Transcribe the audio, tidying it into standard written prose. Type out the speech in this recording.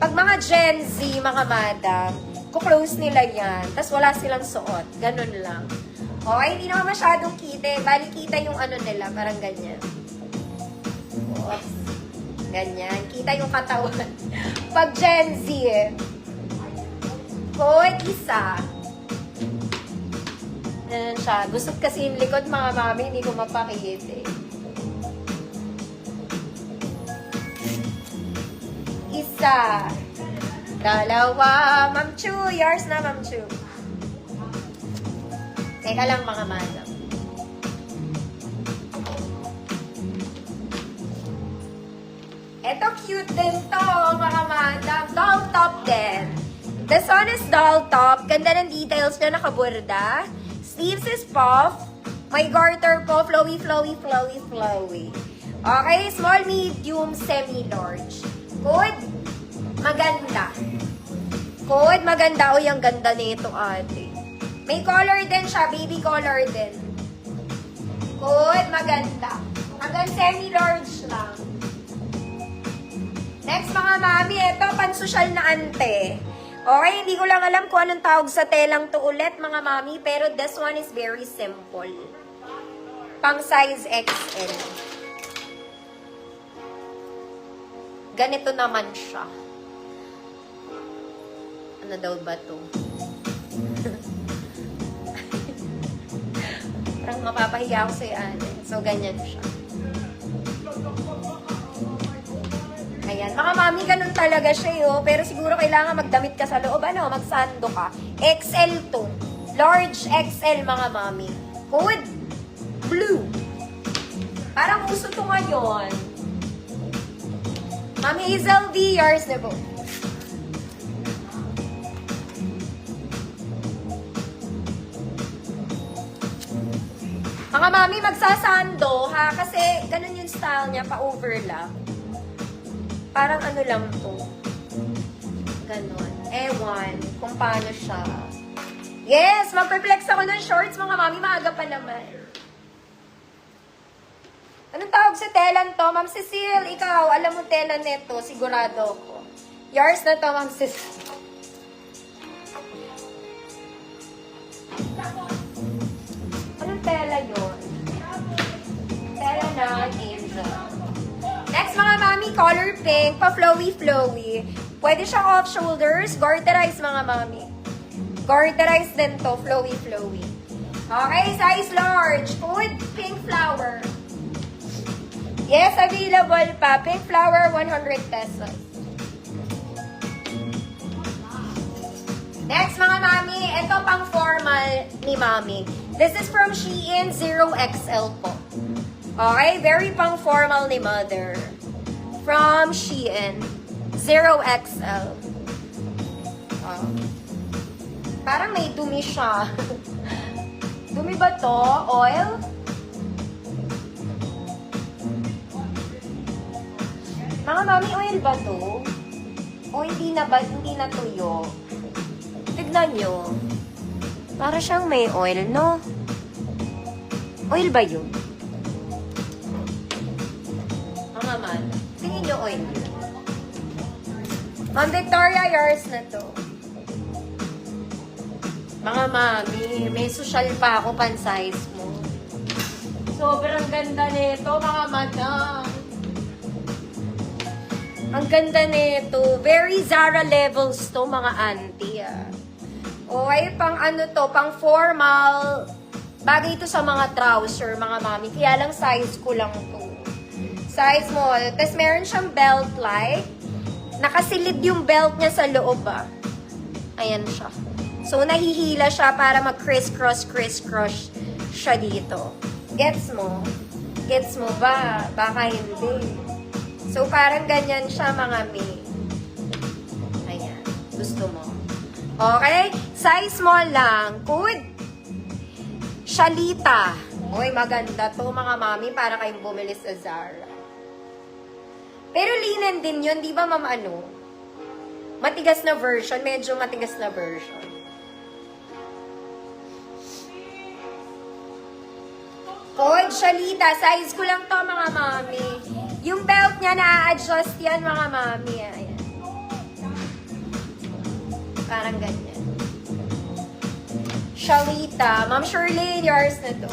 Pag mga Gen Z, mga madam, kuklose nila yan, tas wala silang suot. Ganun lang. Okay, hindi naman masyadong kita. Bali, kita yung ano nila, parang ganyan. Oops. Ganyan. Kita yung katawan. Pag Gen Z, Hoy, isa. Ganun siya. Gusot kasi yung likod, mga mami, hindi ko mapakita eh. Isa. Dalawa. Ma'am Chu. Yours na, Ma'am Chu. Teka lang, mga madam. Ito, cute din to, mga madam. Doll top din. This one is doll top. Ganda ng details niya, nakaburda. Sleeves is puff. May garter po. Flowy, flowy, flowy, flowy. Okay, small, medium, semi-large. Good. Maganda. Good, maganda. Uy, ang ganda nito, ate. May color din siya. Baby color din. Good, maganda. Hanggang semi-large lang. Next, mga mami, ito, pansosyal na ante. Okay, hindi ko lang alam kung anong tawag sa telang to ulit, mga mami, pero this one is very simple. Pang size XL. Ganito naman siya. Ano daw ba to? Parang mapapahiya ako sa'yo, ate. So, ganyan siya. Ayan. Mga mami, ganun talaga siya, yo. Pero siguro kailangan magdamit ka sa loob. Ano, magsando ka. XL to. Large XL, mga mami. Good. Blue. Parang uso to ngayon. Mami Hazel V, yours na po. Mga mami, magsasando, ha? Kasi ganun yung style niya, pa-overlap. Parang ano lang to. Ganon. Ewan. Kung paano siya. Yes! Magpe-flex ako ng shorts, mga mami. Maaga pa naman. Anong tawag sa telan to? Ma'am Cecile, ikaw, alam mo telan nito. Sigurado ko. Yours na to, Ma'am Cecile. Anong tela yun? Tela ng Angel. Next, mga mami, color pink, pa-flowy-flowy. Pwede siyang off-shoulders, garterized, mga mami. Garterized din to, flowy-flowy. Okay, size large. Good, pink flower. Yes, available pa. Pink flower, 100 pesos. Next, mga mami, ito pang formal ni mami. This is from Shein 0XL po. Okay, very pang formal ni mother. From Shein 0XL. Parang may dumi siya. Dumi ba to? Oil? Mga mami, oil ba to? O hindi na ba? Hindi na tuyo? Tignan nyo. Para siyang may oil, no? Oil ba yun? Mga man, tingin nyo oil yun. Ma'am Victoria, yours na to. Mga mami, may social pa ako pan-size mo. Sobrang ganda nito, mga madam. Ang ganda nito. Very Zara levels to, mga auntie. O, ay pang ano to, pang formal. Bagay ito sa mga trouser, mga mami. Kaya lang size ko lang to. Size small. Tapos meron siyang belt-like. Nakasilid yung belt niya sa loob, ah. Ayan siya. So, nahihila siya para mag-criss-cross siya dito. Gets mo? Gets mo ba? Baka hindi. So, parang ganyan siya, mga mi. Ayan. Gusto mo. Okay? Size small lang. Good. Shalita. Uy, maganda to, mga mami, para kayong bumili sa Zara. Pero linen din yun, di ba, ma'am, ano? Matigas na version. Medyo matigas na version. Good, Shalita. Size ko lang to, mga mami. Yung belt niya, na-adjust yan, mga mami. Ayan. Parang ganyan. Shalita. Ma'am Shirley, yours na to.